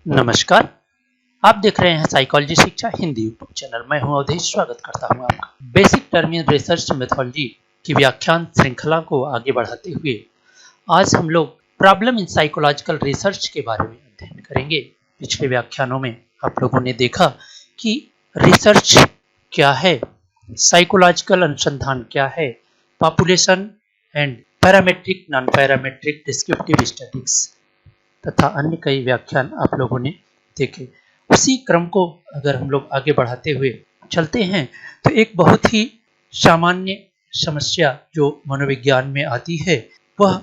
नमस्कार। आप देख रहे हैं साइकोलॉजी शिक्षा हिंदी यूट्यूब चैनल। मैं हूं अवधेश, स्वागत करता हूं आपका। Basic term in research methodology की व्याख्यान श्रृंखला को आगे बढ़ाते हुए आज हम लोग प्रॉब्लम इन साइकोलॉजिकल रिसर्च के बारे में अध्ययन करेंगे। पिछले व्याख्यानों में आप लोगों ने देखा कि रिसर्च क्या है, साइकोलॉजिकल अनुसंधान क्या है, population and parametric, non parametric, descriptive statistics तथा अन्य कई व्याख्यान आप लोगों ने देखे। उसी क्रम को अगर हम लोग आगे बढ़ाते हुए चलते हैं तो एक बहुत ही सामान्य समस्या जो मनोविज्ञान में आती है वह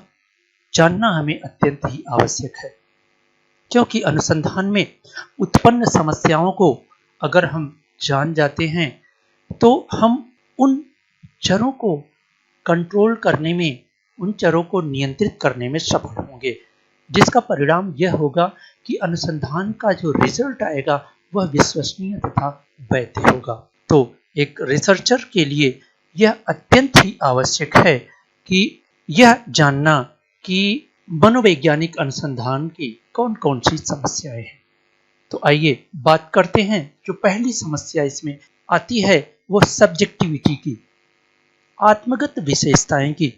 जानना हमें अत्यंत ही आवश्यक है, क्योंकि अनुसंधान में उत्पन्न समस्याओं को अगर हम जान जाते हैं तो हम उन चरों को कंट्रोल करने में, उन चरों को नियंत्रित करने में सफल होंगे, जिसका परिणाम यह होगा कि अनुसंधान का जो रिजल्ट आएगा वह विश्वसनीय तथा वैध होगा। तो एक रिसर्चर के लिए यह अत्यंत ही आवश्यक है कि यह जानना कि मनोवैज्ञानिक अनुसंधान की कौन कौन सी समस्याएं हैं। तो आइए बात करते हैं। जो पहली समस्या इसमें आती है वो सब्जेक्टिविटी की, आत्मगत विशेषताएं की।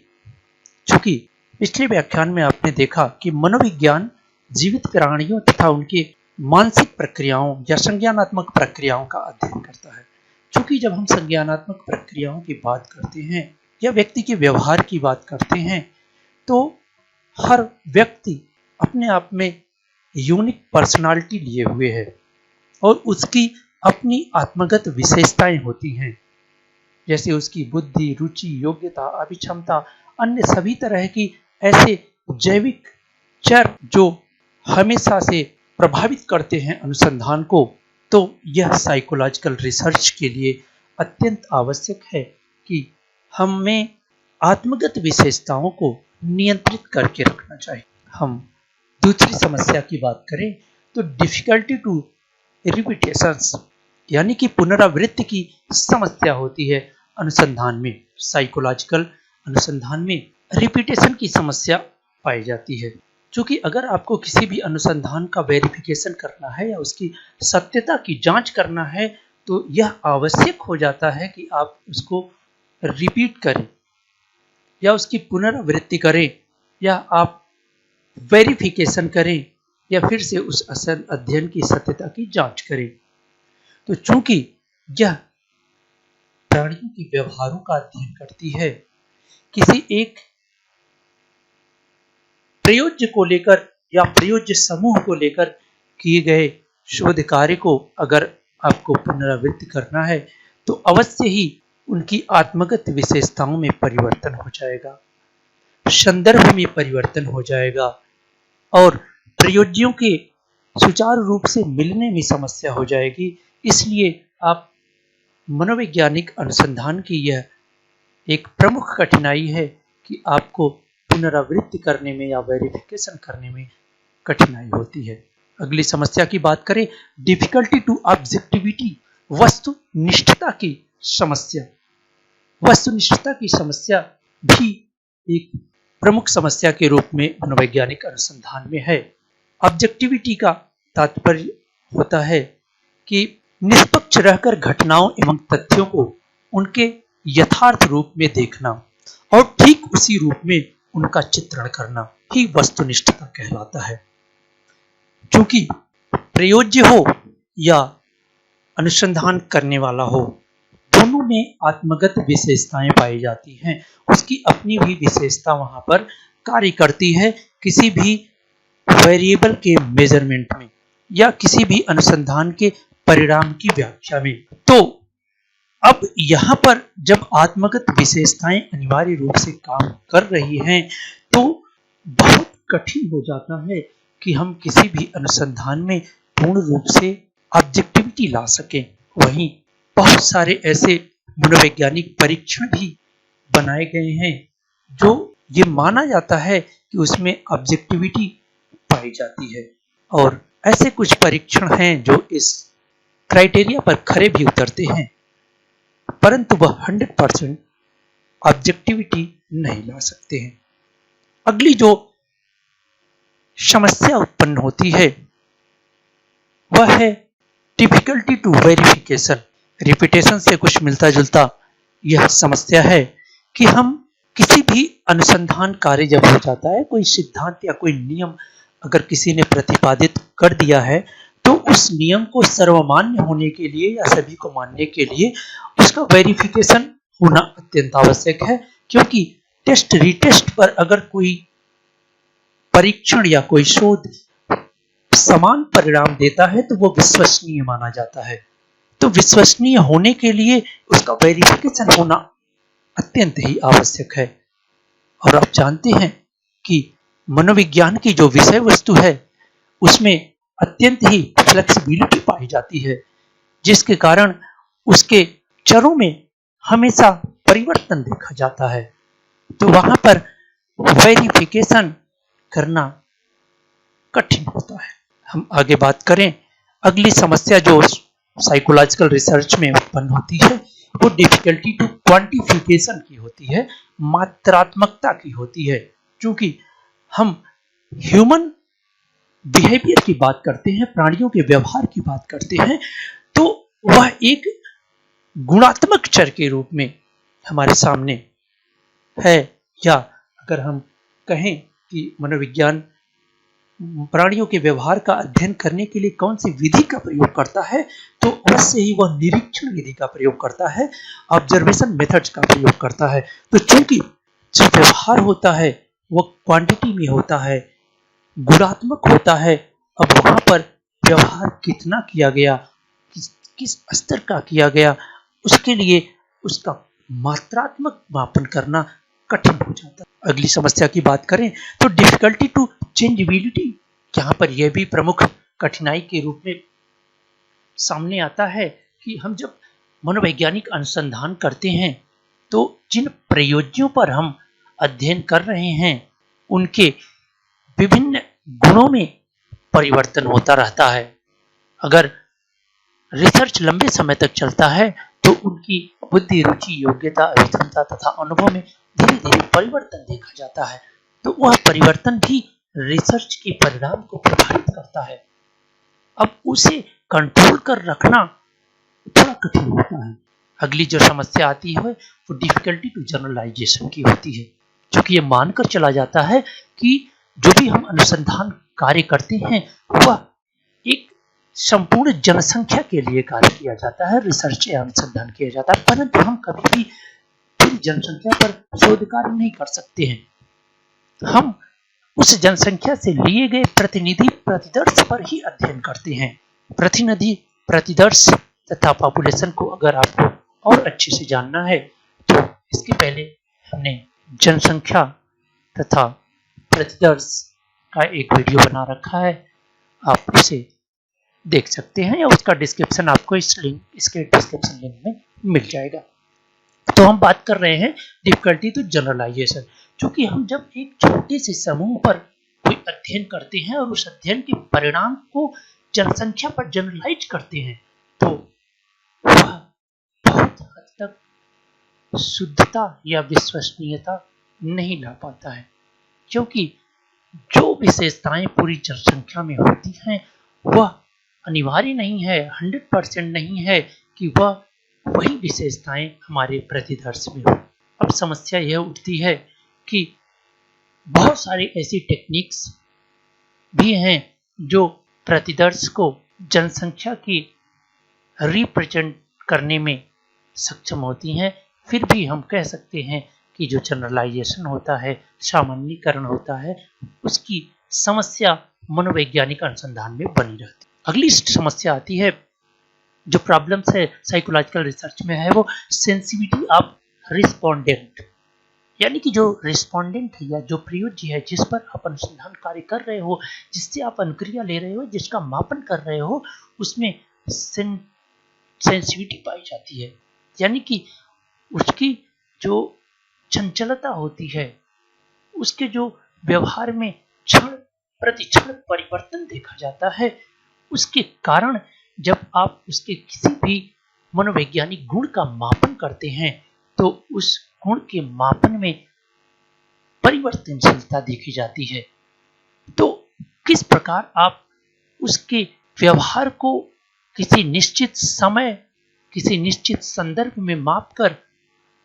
चूंकि पिछले व्याख्यान में आपने देखा कि मनोविज्ञान जीवित प्राणियों तथा उनके मानसिक प्रक्रियाओं या संज्ञानात्मक प्रक्रियाओं का अध्ययन करता है। चूंकि जब हम संज्ञानात्मक प्रक्रियाओं की बात करते हैं या व्यक्ति के व्यवहार की बात करते हैं तो हर व्यक्ति अपने आप में यूनिक पर्सनालिटी लिए हुए है और उसकी अपनी आत्मगत विशेषताएं होती हैं, जैसे उसकी बुद्धि, रुचि, योग्यता, अभिक्षमता, अन्य सभी तरह की ऐसे जैविक चर जो हमेशा से प्रभावित करते हैं अनुसंधान को। तो यह साइकोलॉजिकल रिसर्च के लिए अत्यंत आवश्यक है कि हमें आत्मगत विशेषताओं को नियंत्रित करके रखना चाहिए। हम दूसरी समस्या की बात करें तो डिफिकल्टी टू रिपीटेशंस यानी कि पुनरावृत्ति की समस्या होती है अनुसंधान में। साइकोलॉजिकल अनुसंधान में रिपीटेशन की समस्या पाई जाती है। क्योंकि अगर आपको किसी भी अनुसंधान का वेरिफिकेशन करना है या उसकी सत्यता की जांच करना है तो यह आवश्यक हो जाता है कि आप उसको रिपीट करें या उसकी पुनरावृत्ति करें या आप वेरिफिकेशन करें या फिर से उस असल अध्ययन की सत्यता की जांच करें। तो चूंकि यह प्राणियों के व्यवहारों का अध्ययन करती है, किसी एक प्रयोज्य को लेकर या प्रयोज्य समूह को लेकर किए गए शोध कार्य को अगर आपको पुनरावृत्ति करना है तो अवश्य ही उनकी आत्मगत विशेषताओं में परिवर्तन हो जाएगा, संदर्भ में परिवर्तन हो जाएगा और प्रयोज्यों के सुचारू रूप से मिलने में समस्या हो जाएगी। इसलिए आप मनोवैज्ञानिक अनुसंधान की यह एक प्रमुख कठिनाई है कि आपको पुनरावृत्ति करने में या वेरिफिकेशन करने में कठिनाई होती है। अगली समस्या की बात करें, डिफिकल्टी टू ऑब्जेक्टिविटी, वस्तुनिष्ठता की समस्या। वस्तुनिष्ठता की समस्या भी एक प्रमुख समस्या के रूप में मनोवैज्ञानिक अनुसंधान में है। ऑब्जेक्टिविटी का तात्पर्य होता है कि निष्पक्ष रहकर घटनाओं एवं तथ्यों को उनके यथार्थ रूप में देखना और ठीक उसी रूप में उनका चित्रण करना ही वस्तुनिष्ठता कहलाता है। क्योंकि प्रयोज्य हो या अनुसंधान करने वाला हो, दोनों में आत्मगत विशेषताएं पाई जाती हैं। उसकी अपनी भी विशेषता वहां पर कार्य करती है किसी भी वेरिएबल के मेजरमेंट में या किसी भी अनुसंधान के परिणाम की व्याख्या में। तो अब यहाँ पर जब आत्मगत विशेषताएं अनिवार्य रूप से काम कर रही हैं तो बहुत कठिन हो जाता है कि हम किसी भी अनुसंधान में पूर्ण रूप से ऑब्जेक्टिविटी ला सकें। वहीं बहुत सारे ऐसे मनोवैज्ञानिक परीक्षण भी बनाए गए हैं जो ये माना जाता है कि उसमें ऑब्जेक्टिविटी पाई जाती है और ऐसे कुछ परीक्षण हैं जो इस क्राइटेरिया पर खरे भी उतरते हैं, परंतु वह 100% ऑब्जेक्टिविटी नहीं ला सकते हैं। अगली जो समस्या उत्पन्न होती है वह है डिफिकल्टी टू वेरिफिकेशन। रिपीटेशन से कुछ मिलता जुलता यह समस्या है कि हम किसी भी अनुसंधान कार्य जब हो जाता है, कोई सिद्धांत या कोई नियम अगर किसी ने प्रतिपादित कर दिया है, तो उस नियम को सर्वमान्य होने के लिए या सभी को मानने के लिए उसका वेरिफिकेशन होना अत्यंत आवश्यक है। क्योंकि टेस्ट रीटेस्ट पर अगर कोई परीक्षण या कोई शोध समान परिणाम देता है तो वो विश्वसनीय माना जाता है। तो विश्वसनीय होने के लिए उसका वेरिफिकेशन होना अत्यंत ही आवश्यक है। और आप जानते हैं कि मनोविज्ञान की जो विषय वस्तु है उसमें अत्यंत ही फ्लेक्सिबिलिटी पाई जाती है, जिसके कारण उसके चरों में हमेशा परिवर्तन देखा जाता है। तो वहां पर वेरिफिकेशन करना कठिन होता है। हम आगे बात करें, अगली समस्या जो साइकोलॉजिकल रिसर्च में उत्पन्न होती है वो डिफिकल्टी टू क्वांटिफिकेशन की होती है, मात्रात्मकता की होती है। क्योंकि हम ह्यूमन बिहेवियर की बात करते हैं, प्राणियों के व्यवहार की बात करते हैं, तो वह एक गुणात्मक चर के रूप में हमारे सामने है। या अगर हम कहें कि मनोविज्ञान प्राणियों के व्यवहार का अध्ययन करने के लिए कौन सी विधि का प्रयोग करता है, तो अवश्य ही वह निरीक्षण विधि का प्रयोग करता है, ऑब्जर्वेशन मेथड्स का प्रयोग करता है। तो चूंकि जो व्यवहार होता है वह क्वांटिटी में होता है, गुणात्मक होता है, अब वहां पर व्यवहार कितना किया गया, किस स्तर का किया गया, उसके लिए उसका मात्रात्मक मापन करना कठिन हो जाता है। अगली समस्या की बात करें तो डिफिकल्टी टू चेंजेबिलिटी, यहाँ पर यह भी प्रमुख कठिनाई के रूप में सामने आता है कि हम जब मनोवैज्ञानिक अनुसंधान करते हैं तो जिन प्रयोज्यों पर हम अध्ययन कर रहे हैं उनके विभिन्न गुणों में परिवर्तन होता रहता है। अगर रिसर्च लंबे समय तक चलता है तो उनकी बुद्धि, रुचि, योग्यता, अभिक्षमता तथा अनुभव में धीरे धीरे परिवर्तन देखा जाता है। तो वह परिवर्तन भी रिसर्च के परिणाम को प्रभावित करता है। अब उसे कंट्रोल कर रखना थोड़ा कठिन होता है। अगली जो समस्या आती है वो डिफिकल्टी टू जनरलाइजेशन की होती है, क्योंकि ये मानकर चला जाता है कि जो भी हम अनुसंधान कार्य करते हैं वह एक संपूर्ण जनसंख्या के लिए कार्य किया जाता है, रिसर्च या अनुसंधान किया जाता है, परंतु हम कभी भी पूरी जनसंख्या पर शोध कार्य नहीं कर सकते हैं। हम उस जनसंख्या से लिए गए प्रतिनिधि प्रतिदर्श पर ही अध्ययन करते हैं। प्रतिनिधि प्रतिदर्श तथा पॉपुलेशन को अगर आपको और अच्छे से जानना है तो इसके पहले हमने जनसंख्या तथा प्रतिदर्श का एक वीडियो बना रखा है, आप उसे देख सकते हैं या उसका डिस्क्रिप्शन आपको इसके डिस्क्रिप्शन लिंक में मिल जाएगा। तो हम बात कर रहे हैं डिफिकल्टी टू जनरलाइजेशन, क्योंकि हम जब एक छोटे से समूह पर कोई अध्ययन करते हैं और उस अध्ययन के परिणाम को जनसंख्या पर जनरलाइज करते हैं तो वह बहुत हद तक शुद्धता या विश्वसनीयता नहीं ला पाता है। क्योंकि जो विशेषताएं पूरी जनसंख्या में होती हैं वह अनिवार्य नहीं है, 100% नहीं है कि वह वही विशेषताएं हमारे प्रतिदर्श में हो। अब समस्या यह उठती है कि बहुत सारी ऐसी टेक्निक्स भी हैं जो प्रतिदर्श को जनसंख्या की रिप्रेजेंट करने में सक्षम होती हैं, फिर भी हम कह सकते हैं कि जो जनरलाइजेशन होता है, सामान्यीकरण होता है, उसकी समस्या मनोवैज्ञानिक अनुसंधान में बनी रहती है। अगली समस्या आती है, जो प्रॉब्लम्स है साइकोलॉजिकल रिसर्च में है, वो सेंसिटिविटी ऑफ रिस्पोंडेंट, यानी कि जो रिस्पोंडेंट है या जो प्रयोज्य है जिस पर आप अनुसंधान कार्य कर रहे हो, जिससे आप अनुक्रिया ले रहे हो, जिसका मापन कर रहे हो, उसमें सेंसिटिविटी पाई जाती है। यानी कि उसकी जो चंचलता होती है, उसके जो व्यवहार में क्षण प्रति क्षण परिवर्तन देखा जाता है, उसके कारण जब आप उसके किसी भी मनोवैज्ञानिक गुण का मापन करते हैं तो उस गुण के मापन में परिवर्तनशीलता देखी जाती है। तो किस प्रकार आप उसके व्यवहार को किसी निश्चित समय, किसी निश्चित संदर्भ में मापकर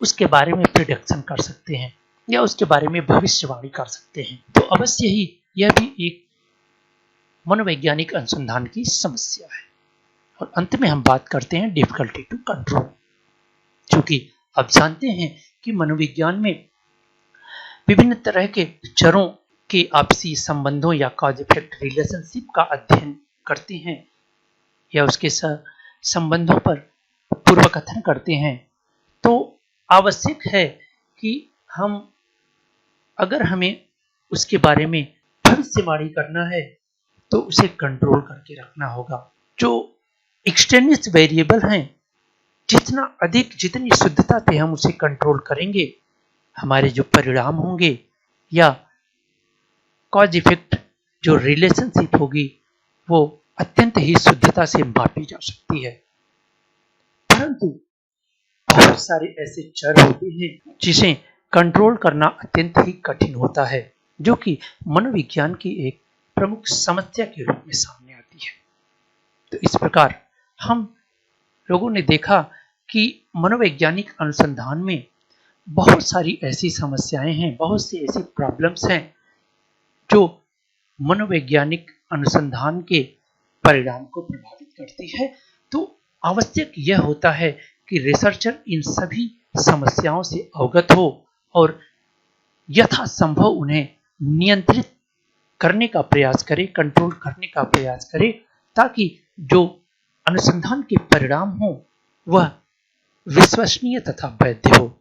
उसके बारे में प्रिडिक्शन कर सकते हैं या उसके बारे में भविष्यवाणी कर सकते हैं। तो अवश्य ही यह भी एक मनोवैज्ञानिक अनुसंधान की समस्या है। और अंत में हम बात करते हैं डिफिकल्टी टू कंट्रोल, क्योंकि आप जानते हैं कि मनोविज्ञान में विभिन्न तरह के चरों के आपसी संबंधों या कॉज इफेक्ट रिलेशनशिप का अध्ययन करते हैं या उसके संबंधों पर पूर्व कथन करते हैं। तो आवश्यक है कि हम, अगर हमें उसके बारे में भविष्यवाणी करना है तो उसे कंट्रोल करके रखना होगा। जो एक्सटेनियस वेरिएबल हैं, जितनी शुद्धता से हम उसे कंट्रोल करेंगे, हमारे जो परिणाम होंगे या कॉज इफेक्ट जो रिलेशनशिप होगी वो अत्यंत ही शुद्धता से मापी जा सकती है। परंतु बहुत सारे ऐसे चर होते हैं जिसे कंट्रोल करना अत्यंत ही कठिन होता है, जो कि मनोविज्ञान की एक प्रमुख समस्या के रूप में सामने आती है। तो इस प्रकार हम लोगों ने देखा कि मनोवैज्ञानिक अनुसंधान में बहुत सारी ऐसी समस्याएं हैं, बहुत सी ऐसी प्रॉब्लम्स हैं जो मनोवैज्ञानिक अनुसंधान के परिणाम को प्रभावित करती है। तो आवश्यक यह होता है कि रिसर्चर इन सभी समस्याओं से अवगत हो और यथासंभव उन्हें नियंत्रित करने का प्रयास करे, कंट्रोल करने का प्रयास करे, ताकि जो अनुसंधान के परिणाम हो वह विश्वसनीय तथा वैध हो,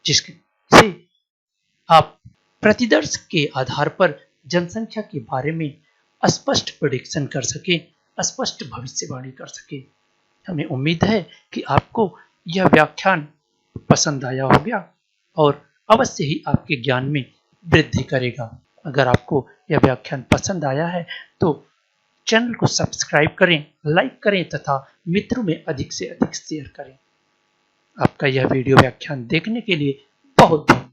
जिससे आप प्रतिदर्श के आधार पर जनसंख्या के बारे में स्पष्ट प्रेडिक्शन कर सके, स्पष्ट भविष्यवाणी कर सके। हमें उम्मीद है कि आपको यह व्याख्यान पसंद आया होगा और अवश्य ही आपके ज्ञान में वृद्धि करेगा। अगर आपको यह व्याख्यान पसंद आया है तो चैनल को सब्सक्राइब करें, लाइक करें तथा मित्रों में अधिक से अधिक शेयर करें। आपका यह वीडियो व्याख्यान देखने के लिए बहुत बहुत